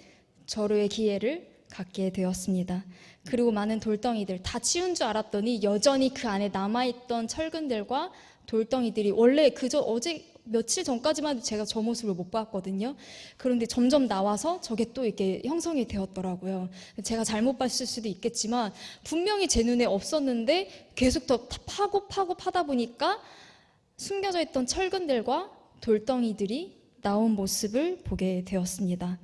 [SPEAKER 1] 절호의 기회를 갖게 되었습니다. 그리고 많은 돌덩이들 다 치운 줄 알았더니 여전히 그 안에 남아있던 철근들과 돌덩이들이, 원래 어제 며칠 전까지만 해도 제가 저 모습을 못 봤거든요. 그런데 점점 나와서 저게 또 이렇게 형성이 되었더라고요. 제가 잘못 봤을 수도 있겠지만 분명히 제 눈에 없었는데 계속 더 파다 보니까 숨겨져 있던 철근들과 돌덩이들이 나온 모습을 보게 되었습니다.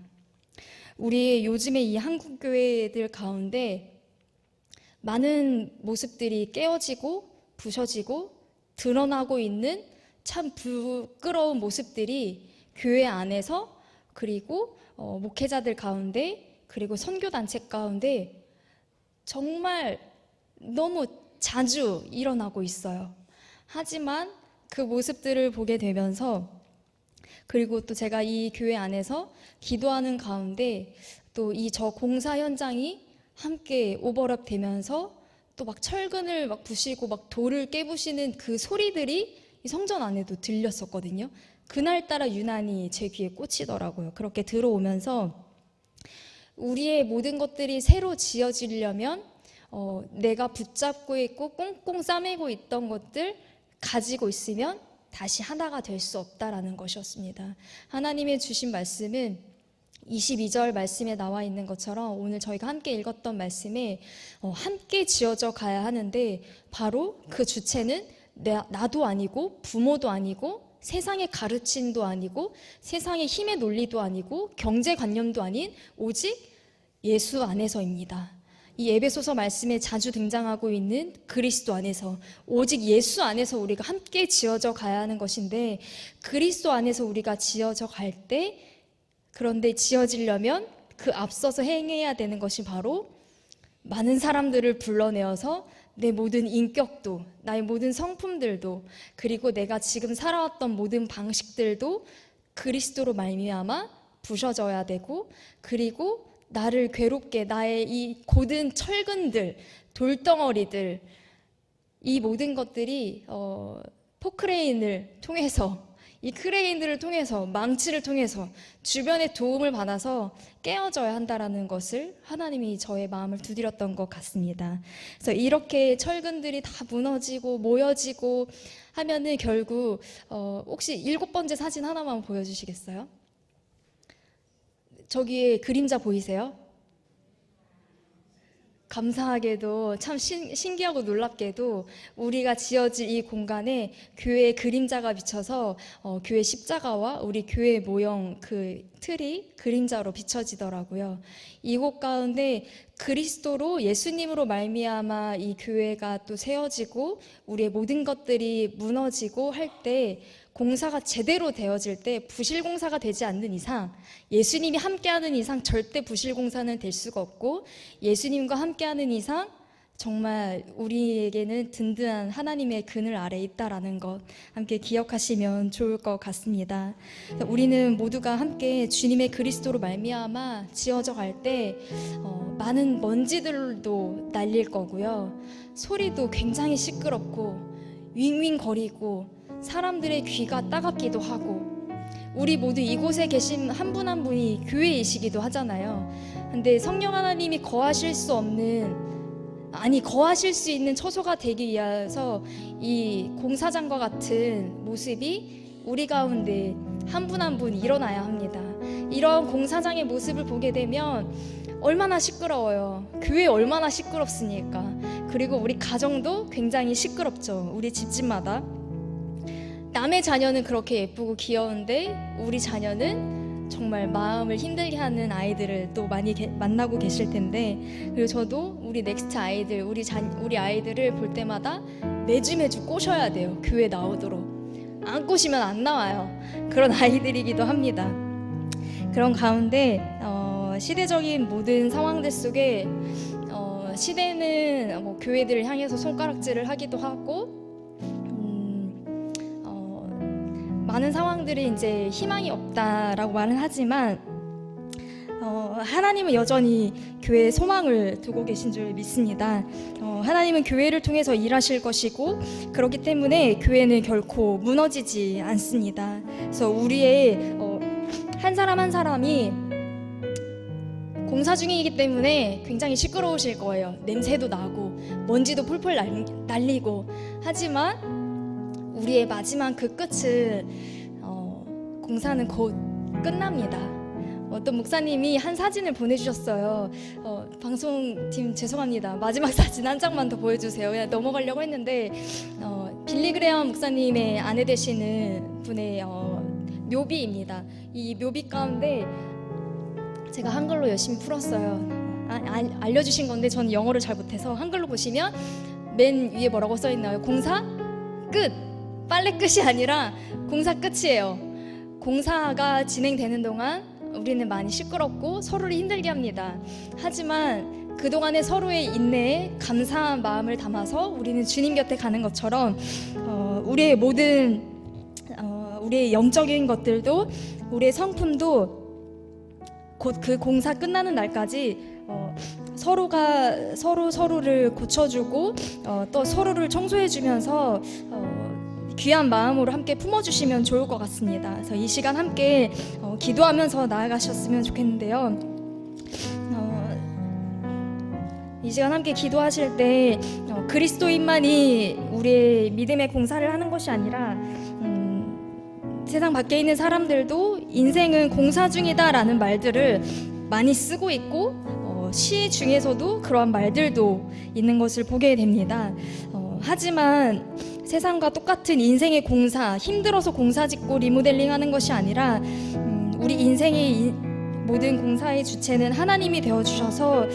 [SPEAKER 1] 우리 요즘에 이 한국 교회들 가운데 많은 모습들이 깨어지고 부셔지고 드러나고 있는 참 부끄러운 모습들이 교회 안에서, 그리고 목회자들 가운데, 그리고 선교단체 가운데 정말 너무 자주 일어나고 있어요. 하지만 그 모습들을 보게 되면서, 그리고 또 제가 이 교회 안에서 기도하는 가운데 또 이 저 공사 현장이 함께 오버랩 되면서 또 막 철근을 막 부시고 막 돌을 깨부시는 그 소리들이 이 성전 안에도 들렸었거든요. 그날따라 유난히 제 귀에 꽂히더라고요. 그렇게 들어오면서 우리의 모든 것들이 새로 지어지려면 내가 붙잡고 있고 꽁꽁 싸매고 있던 것들 가지고 있으면 다시 하나가 될 수 없다라는 것이었습니다. 하나님의 주신 말씀은 22절 말씀에 나와 있는 것처럼 오늘 저희가 함께 읽었던 말씀에 함께 지어져 가야 하는데, 바로 그 주체는 나도 아니고 부모도 아니고 세상의 가르침도 아니고 세상의 힘의 논리도 아니고 경제관념도 아닌 오직 예수 안에서입니다. 이 에베소서 말씀에 자주 등장하고 있는 그리스도 안에서, 오직 예수 안에서 우리가 함께 지어져 가야 하는 것인데, 그리스도 안에서 우리가 지어져 갈 때, 그런데 지어지려면 그 앞서서 행해야 되는 것이 바로 많은 사람들을 불러내어서 내 모든 인격도, 나의 모든 성품들도, 그리고 내가 지금 살아왔던 모든 방식들도 그리스도로 말미암아 부셔져야 되고, 그리고 나를 괴롭게, 나의 이 고든 철근들, 돌덩어리들, 이 모든 것들이 포크레인을 통해서, 이 크레인들을 통해서, 망치를 통해서 주변의 도움을 받아서 깨어져야 한다라는 것을 하나님이 저의 마음을 두드렸던 것 같습니다. 그래서 이렇게 철근들이 다 무너지고 모여지고 하면은 결국 혹시 7번째 사진 하나만 보여주시겠어요? 저기에 그림자 보이세요? 감사하게도 참 신기하고 놀랍게도 우리가 지어질 이 공간에 교회의 그림자가 비쳐서 교회 십자가와 우리 교회 모형 그 틀이 그림자로 비춰지더라고요. 이곳 가운데 그리스도로, 예수님으로 말미암아 이 교회가 또 세워지고 우리의 모든 것들이 무너지고 할 때, 공사가 제대로 되어질 때, 부실 공사가 되지 않는 이상, 예수님이 함께하는 이상 절대 부실 공사는 될 수가 없고, 예수님과 함께하는 이상 정말 우리에게는 든든한 하나님의 그늘 아래 있다라는 것 함께 기억하시면 좋을 것 같습니다. 우리는 모두가 함께 주님의 그리스도로 말미암아 지어져 갈 때 많은 먼지들도 날릴 거고요. 소리도 굉장히 시끄럽고 윙윙거리고 사람들의 귀가 따갑기도 하고, 우리 모두 이곳에 계신 한 분 한 분이 교회이시기도 하잖아요. 근데 성령 하나님이 거하실 수 있는 처소가 되기 위해서 이 공사장과 같은 모습이 우리 가운데 한 분 한 분 일어나야 합니다. 이런 공사장의 모습을 보게 되면 얼마나 시끄러워요. 교회 얼마나 시끄럽습니까? 그리고 우리 가정도 굉장히 시끄럽죠. 우리 집집마다 남의 자녀는 그렇게 예쁘고 귀여운데 우리 자녀는 정말 마음을 힘들게 하는 아이들을 또 많이 만나고 계실 텐데, 그리고 저도 우리 넥스트 아이들, 우리 아이들을 볼 때마다 매주 꼬셔야 돼요. 교회 나오도록. 안 꼬시면 안 나와요. 그런 아이들이기도 합니다. 그런 가운데 시대적인 모든 상황들 속에 시대는 교회들을 향해서 손가락질을 하기도 하고, 많은 상황들이 이제 희망이 없다라고 말은 하지만 하나님은 여전히 교회에 소망을 두고 계신 줄 믿습니다. 하나님은 교회를 통해서 일하실 것이고, 그렇기 때문에 교회는 결코 무너지지 않습니다. 그래서 우리의 한 사람 한 사람이 공사 중이기 때문에 굉장히 시끄러우실 거예요. 냄새도 나고 먼지도 풀풀 날리고. 하지만 우리의 마지막 그 끝은 공사는 곧 끝납니다. 어떤 목사님이 한 사진을 보내주셨어요. 방송팀 죄송합니다. 마지막 사진 한 장만 더 보여주세요. 그냥 넘어가려고 했는데 빌리 그레엄 목사님의 아내 되시는 분의 묘비입니다. 이 묘비 가운데 제가 한글로 열심히 풀었어요. 알려주신 건데 저는 영어를 잘 못해서 한글로 보시면 맨 위에 뭐라고 써있나요? 공사 끝! 빨래 끝이 아니라 공사 끝이에요. 공사가 진행되는 동안 우리는 많이 시끄럽고 서로를 힘들게 합니다. 하지만 그동안의 서로의 인내에 감사한 마음을 담아서 우리는 주님 곁에 가는 것처럼 우리의 모든 우리의 영적인 것들도, 우리의 성품도 곧 그 공사 끝나는 날까지 서로를 고쳐주고 또 서로를 청소해주면서 귀한 마음으로 함께 품어주시면 좋을 것 같습니다. 그래서 이 시간 함께 기도하면서 나아가셨으면 좋겠는데요. 이 시간 함께 기도하실 때 그리스도인만이 우리의 믿음의 공사를 하는 것이 아니라 세상 밖에 있는 사람들도 인생은 공사 중이다라는 말들을 많이 쓰고 있고 시 중에서도 그러한 말들도 있는 것을 보게 됩니다. 하지만 세상과 똑같은 인생의 공사, 힘들어서 공사 짓고 리모델링 하는 것이 아니라 우리 인생의 모든 공사의 주체는 하나님이 되어주셔서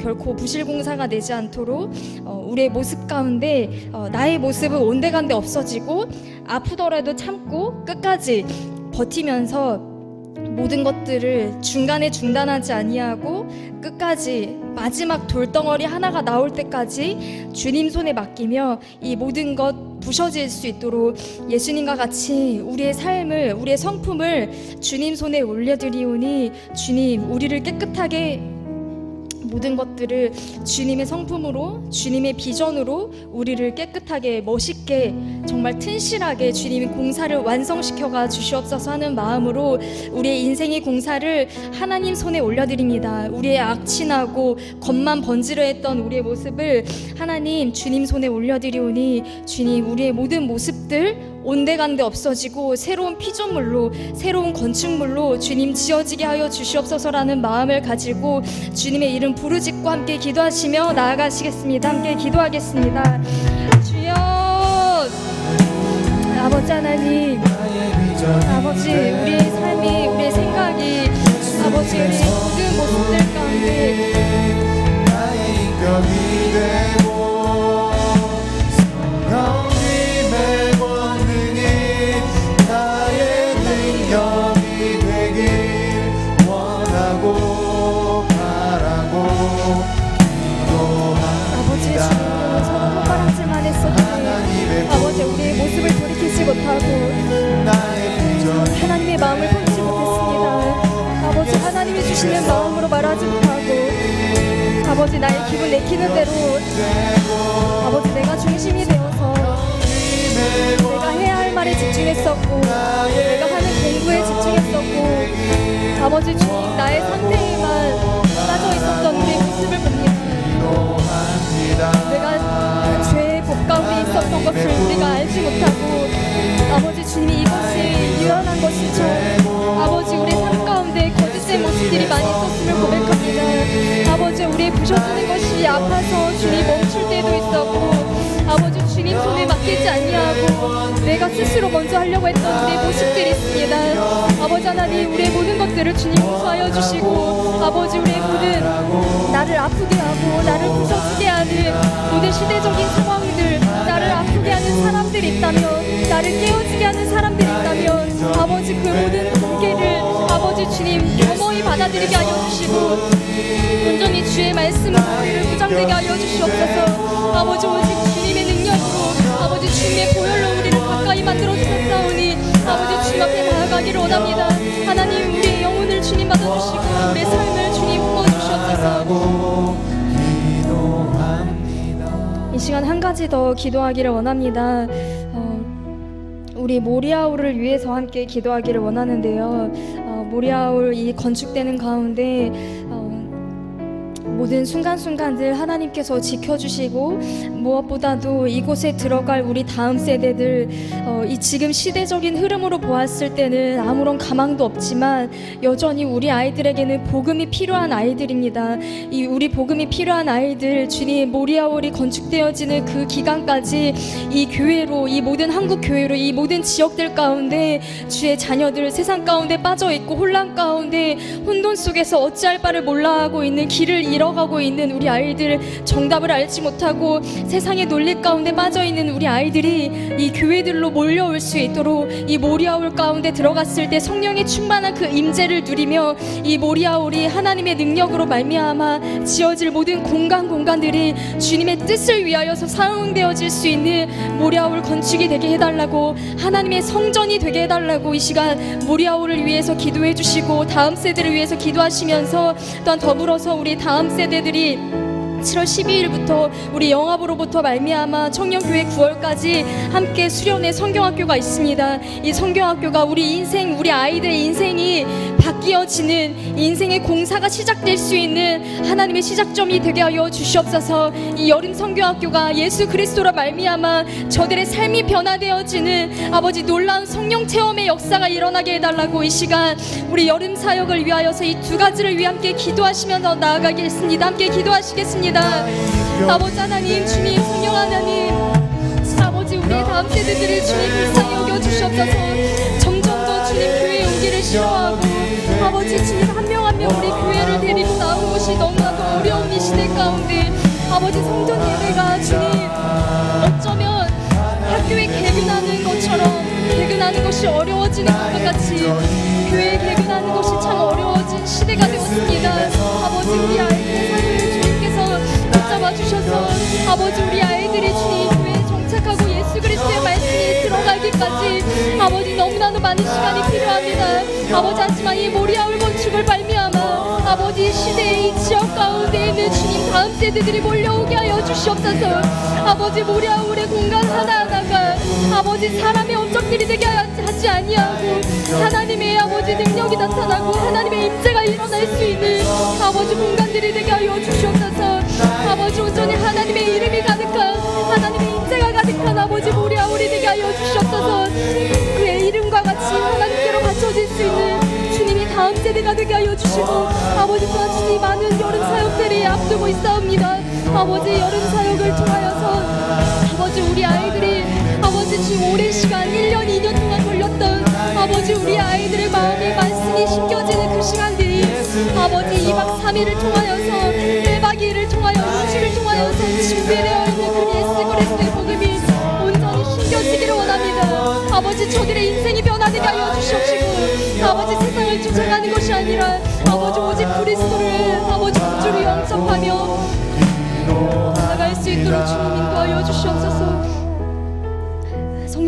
[SPEAKER 1] 결코 부실공사가 되지 않도록 우리의 모습 가운데 나의 모습은 온데간데 없어지고 아프더라도 참고 끝까지 버티면서 모든 것들을 중간에 중단하지 아니하고 끝까지 마지막 돌덩어리 하나가 나올 때까지 주님 손에 맡기며 이 모든 것 부셔질 수 있도록 예수님과 같이 우리의 삶을, 우리의 성품을 주님 손에 올려드리오니 주님, 우리를 깨끗하게 모든 것들을 주님의 성품으로, 주님의 비전으로 우리를 깨끗하게 멋있게 정말 튼실하게 주님의 공사를 완성시켜가 주시옵소서 하는 마음으로 우리의 인생의 공사를 하나님 손에 올려드립니다. 우리의 악친하고 겉만 번지르했던 우리의 모습을 하나님 주님 손에 올려드리오니 주님, 우리의 모든 모습들 온데간데 없어지고 새로운 피조물로, 새로운 건축물로 주님 지어지게 하여 주시옵소서라는 마음을 가지고 주님의 이름 부르짖고 함께 기도하시며 나아가시겠습니다. 함께 기도하겠습니다. 주여, 아버지 하나님, 아버지, 우리의 삶이, 우리의 생각이, 아버지, 우리의 모든 모습들 가운데 나의 인격이 되고 성령님의 권능이 나의 능력이 되길 원하고 바라고 기도합니다. 아버지, 아버지 나의 기분 내키는 대로 아버지 내가 중심이 되어서 내가 해야 할 말에 집중했었고 내가 하는 공부에 집중했었고 아버지 주님 나의 상태에만 빠져 있었던 우리의 모습을 봅니다. 내가 죄의 복 가운데 있었던 것을 우리가 알지 못하고 아버지 주님이 이것이 유연한 것이죠. 아버지 우리 삶 가운데 거짓된 모습들이 많이 있었음을 고백합니다. 아버지 우리의 부셔지는 것이 아파서 주님 멈출 때도 있었고 아버지 주님 손에 맡기지 아니하고 내가 스스로 먼저 하려고 했던 우리의 모습들이 있습니다. 아버지 하나님 우리의 모든 것들을 주님 용서하여 주시고 아버지 우리의 모든 나를 아프게 하고 나를 부서지게 하는 모든 시대적인 상황들 나를 아프게 하는 사람들이 있다면 나를 깨어지게 하는 사람들이 있다면 아버지 그 모든 관계를 아버지 주님 겸허히 받아들이게 하여 주시고 온전히 주의 말씀으로 우리를 무장되게 하여 주시옵소서. 아버지 오직 주님의 능력으로 아버지 주님의 보혈로 우리를 가까이 만들어 주셨사오니 아버지 주님 앞에 나아가기를 원합니다. 하나님 우리의 영혼을 주님 받아주시고 우리의 삶을 주님 부어주시옵소서. 이 시간 한 가지 더 기도하기를 원합니다. 우리 모리아울을 위해서 함께 기도하기를 원하는데요. 모리아울 이 건축되는 가운데 모든 순간순간들 하나님께서 지켜주시고 무엇보다도 이곳에 들어갈 우리 다음 세대들 이 지금 시대적인 흐름으로 보았을 때는 아무런 가망도 없지만 여전히 우리 아이들에게는 복음이 필요한 아이들입니다. 이 우리 복음이 필요한 아이들 주님 모리아울이 건축되어지는 그 기간까지 이 교회로 이 모든 한국 교회로 이 모든 지역들 가운데 주의 자녀들 세상 가운데 빠져있고 혼란 가운데 혼돈 속에서 어찌할 바를 몰라하고 있는 길을 잃어가고 있는 우리 아이들 정답을 알지 못하고 세상의 논리 가운데 빠져있는 우리 아이들이 이 교회들로 몰려올 수 있도록 이 모리아울 가운데 들어갔을 때 성령의 충만한 그 임재를 누리며 이 모리아울이 하나님의 능력으로 말미암아 지어질 모든 공간들이 주님의 뜻을 위하여서 사용되어질 수 있는 모리아울 건축이 되게 해달라고 하나님의 성전이 되게 해달라고 이 시간 모리아울을 위해서 기도해 주시고 다음 세대를 위해서 기도하시면서 또한 더불어서 우리 다음 세대들이 7월 12일부터 우리 영합으로부터 말미암아 청년교회 9월까지 함께 수련회 성경학교가 있습니다. 이 성경학교가 우리 인생 우리 아이들의 인생이 바뀌어지는 인생의 공사가 시작될 수 있는 하나님의 시작점이 되게 하여 주시옵소서. 이 여름 성경학교가 예수 그리스도로 말미암아 저들의 삶이 변화되어지는 아버지 놀라운 성령 체험의 역사가 일어나게 해달라고 이 시간 우리 여름 사역을 위하여서 이 두 가지를 위해 함께 기도하시면서 나아가겠습니다. 함께 기도하시겠습니다. 아버지 하나님 주님 성령 하나님 아버지 우리의 다음 세대들을 주님 불쌍히 여겨주시옵소서. 점점 더 주님 교회에 오기를 싫어하고 아버지 주님 한 명 한 명 우리 교회를 데리고 나오는 것이 너무나도 어려운 이 시대 가운데 아버지 성전 예배가 주님 어쩌면 학교에 개근하는 것처럼 개근하는 것이 어려워지는 것과 같이 교회에 개근하는 것이 참 어려워진 시대가 되었습니다. 아버지 우리 아이들의 삶을 주님께서 붙잡아 주셔서 아버지 우리 아이들이 주님 교회에 정착하고 예수 그리스도의 말씀이 들어가기까지 아버지 너무나도 많은 시간이 필요합니다. 아버지 하지만 이 모리아울 건축을 발미하마 아버지 시대의 이 지역 가운데 있는 주님 다음 세대들이 몰려오게 하여 주시옵소서. 아버지 모리아울의 공간 하나하나가 아버지 사람의 업적들이 되게 하지 아니하고 하나님의 아버지 능력이 나타나고 하나님의 임재가 일어날 수 있는 아버지 공간들이 되게 하여 주시옵소서. 아버지 온전히 하나님의 이름이 가득한 하나님의 임재가 가득한 아버지 모리아울이 되게 하여 주시옵소서. 그의 이름과 같이 하나님께로 바쳐질 수 있는 주님이 다음 세대가 되게 하여 주시고 아버지 또한 주님 많은 여름 사역들이 앞두고 있사옵니다. 아버지 여름 사역을 통하여서 아버지 우리 아이들이 아버지 지금 오랜 시간 1년 2년 동안 걸렸던 아버지 우리 아이들의 마음에 말씀이 심겨지는 그 시간들이 아버지 2박 3일을 통하여서 1박 2일을 통하여 음식을 통하여서 준비되어 있는 그 예수 그리스도의 복음이 온전히 심겨지기를 원합니다. 아버지 저들의 인생이 변화되게 하여 주시옵시고 아버지 세상을 쫓아가는 것이 아니라 아버지 오직 그리스도를 아버지 구주로 영접하며 나아갈 수 있도록 주님 인도하여 주시옵소서.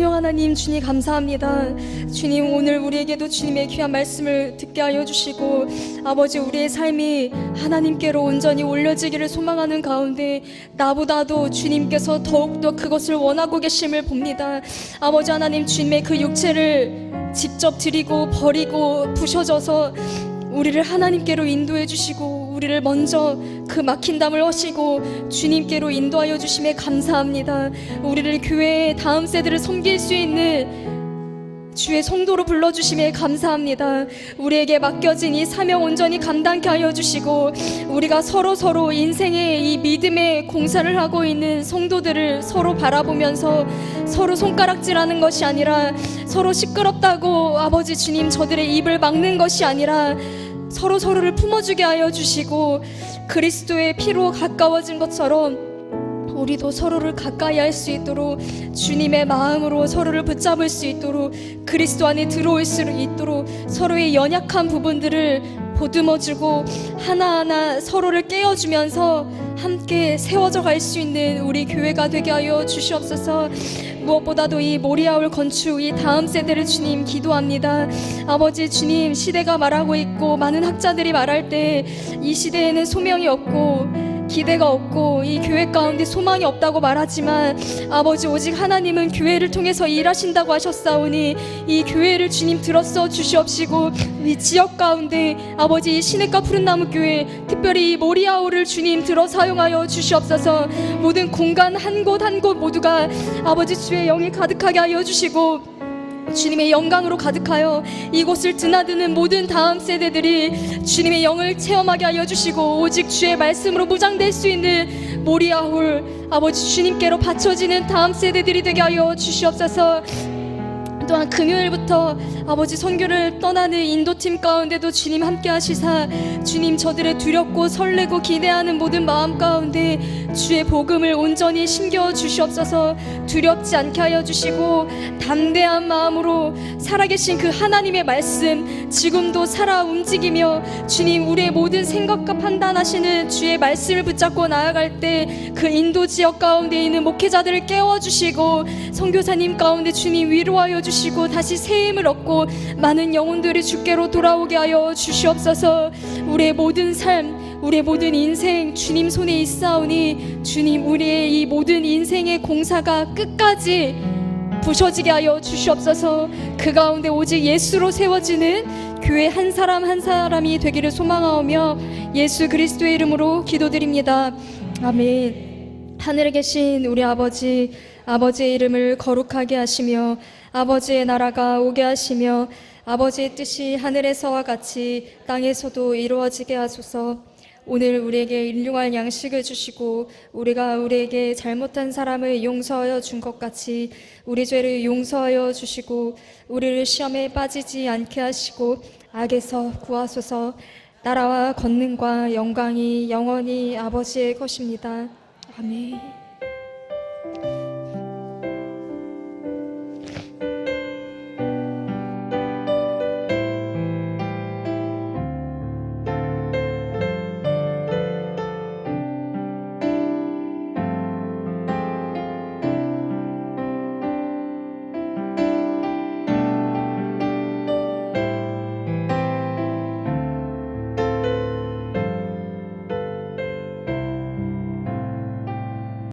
[SPEAKER 1] 성령 하나님, 주님 감사합니다. 주님, 오늘 우리에게도 주님의 귀한 말씀을 듣게 하여 주시고, 아버지, 우리의 삶이 하나님께로 온전히 올려지기를 소망하는 가운데 나보다도 주님께서 더욱더 그것을 원하고 계심을 봅니다. 아버지 하나님, 주님의 그 육체를 직접 드리고 버리고 부셔져서 우리를 하나님께로 인도해 주시고, 우리를 먼저 그 막힌 담을 허시고 주님께로 인도하여 주심에 감사합니다. 우리를 교회의 다음 세대를 섬길 수 있는 주의 성도로 불러주심에 감사합니다. 우리에게 맡겨진 이 사명 온전히 감당케 하여 주시고, 우리가 서로 인생의 이 믿음의 공사를 하고 있는 성도들을 서로 바라보면서 서로 손가락질하는 것이 아니라, 서로 시끄럽다고 아버지 주님 저들의 입을 막는 것이 아니라 서로를 품어주게 하여 주시고, 그리스도의 피로 가까워진 것처럼 우리도 서로를 가까이 할 수 있도록, 주님의 마음으로 서로를 붙잡을 수 있도록, 그리스도 안에 들어올 수 있도록 서로의 연약한 부분들을 보듬어주고 하나하나 서로를 깨워주면서 함께 세워져 갈 수 있는 우리 교회가 되게 하여 주시옵소서. 무엇보다도 이 모리아울 건축, 이 다음 세대를 주님 기도합니다. 아버지 주님, 시대가 말하고 있고 많은 학자들이 말할 때 이 시대에는 소명이 없고 기대가 없고 이 교회 가운데 소망이 없다고 말하지만, 아버지 오직 하나님은 교회를 통해서 일하신다고 하셨사오니 이 교회를 주님 들어서 주시옵시고, 이 지역 가운데 아버지 이 시냇가 푸른나무 교회, 특별히 이 모리아울을 주님 들어 사용하여 주시옵소서. 모든 공간 한 곳 한 곳 모두가 아버지 주의 영이 가득하게 하여 주시고, 주님의 영광으로 가득하여 이곳을 드나드는 모든 다음 세대들이 주님의 영을 체험하게 하여 주시고, 오직 주의 말씀으로 무장될 수 있는 모리아울 아버지 주님께로 바쳐지는 다음 세대들이 되게 하여 주시옵소서. 또한 금요일부터 아버지 선교를 떠나는 인도팀 가운데도 주님 함께 하시사, 주님 저들의 두렵고 설레고 기대하는 모든 마음 가운데 주의 복음을 온전히 심겨 주시옵소서. 두렵지 않게 하여 주시고 담대한 마음으로 살아계신 그 하나님의 말씀 지금도 살아 움직이며, 주님 우리의 모든 생각과 판단하시는 주의 말씀을 붙잡고 나아갈 때 그 인도 지역 가운데 있는 목회자들을 깨워주시고, 선교사님 가운데 주님 위로하여 주시고 다시 새 힘을 얻고 많은 영혼들이 주께로 돌아오게 하여 주시옵소서. 우리의 모든 삶, 우리의 모든 인생 주님 손에 있사오니, 주님 우리의 이 모든 인생의 공사가 끝까지 부서지게 하여 주시옵소서. 그 가운데 오직 예수로 세워지는 교회 한 사람 한 사람이 되기를 소망하오며 예수 그리스도의 이름으로 기도드립니다. 아멘. 하늘에 계신 우리 아버지, 아버지의 이름을 거룩하게 하시며 아버지의 나라가 오게 하시며 아버지의 뜻이 하늘에서와 같이 땅에서도 이루어지게 하소서. 오늘 우리에게 일용할 양식을 주시고 우리가 우리에게 잘못한 사람을 용서하여 준 것 같이 우리 죄를 용서하여 주시고 우리를 시험에 빠지지 않게 하시고 악에서 구하소서. 나라와 권능과 영광이 영원히 아버지의 것입니다. 아멘.